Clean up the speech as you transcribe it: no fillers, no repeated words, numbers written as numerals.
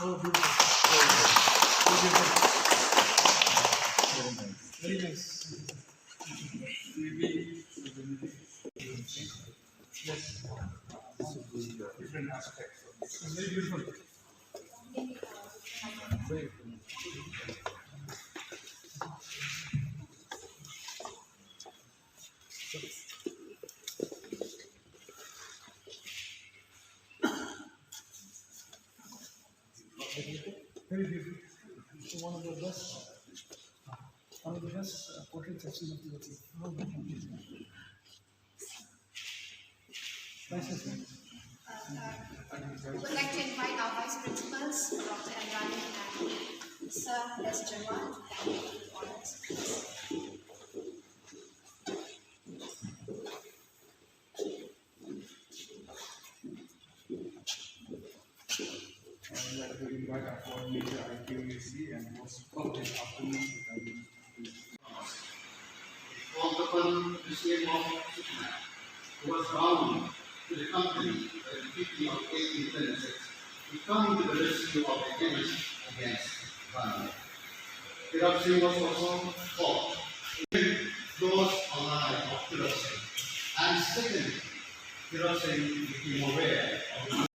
Oh, beautiful. Very nice. Maybe yes, different aspects. It's very beautiful. Very very beautiful. So one of the best portraits I've seen of the city. Oh, nice, nice. Would like to invite our vice principals, Dr. Emrani and Sir S. Jawan, to honors. And we are doing right after major IQAC and most public afternoon. Of the Muslim of Superman, who was bound to the company by the Treaty of 1826, to come to the rescue of the chemist against Gandhi. Tirab Singh was also fought those alive of Tirab Singh. And second, Tirab Singh became aware of